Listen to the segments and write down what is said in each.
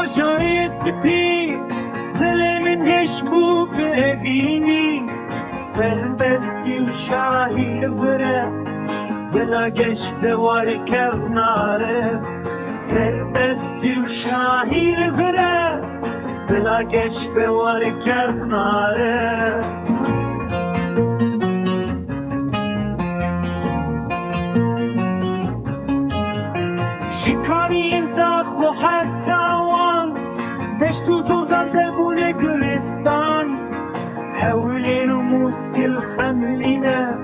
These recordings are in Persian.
جای سپی دل من هشبو ببینی سربستی و شاهی بره بلا گشت وار کناره سربستی و شاهی بره بلا گشت وار کناره شکاری انزاخ و حتی وان دشت و زوزان تبون گلستان حولين وموسي الخملينة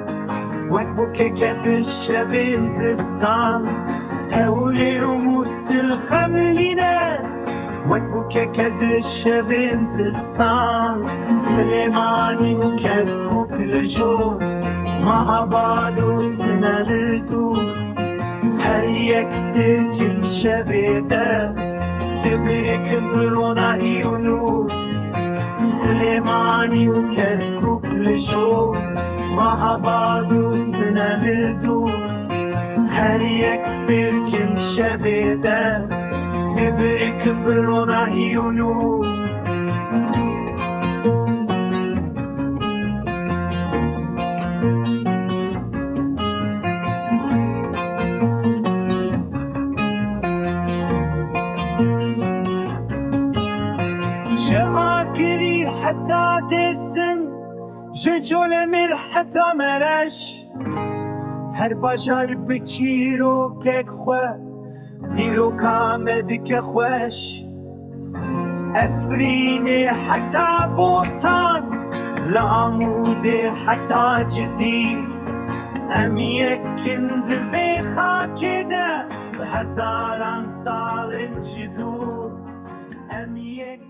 وكبوكك بالشبين زستان حولين وموسي الخملينة وكبوكك بالشبين زستان سليماني وكبوك لجور مع بعض وسنة لدور هريك ستيك الشبيدة تبريك برونا ونور سليماني وكركوك لشوق مع بعض وسنة لدور هريك ستيركن شبيدة نبرك برونا عيونو شاكري حتى دسم ججول مر حتى مرش هر باشار بچیرو که خواه دیرو کامد که خوش افرین حتى بوتان لعمود حتى جزیر ام یکن ذوی خاکده هزاران سال جدور ام یک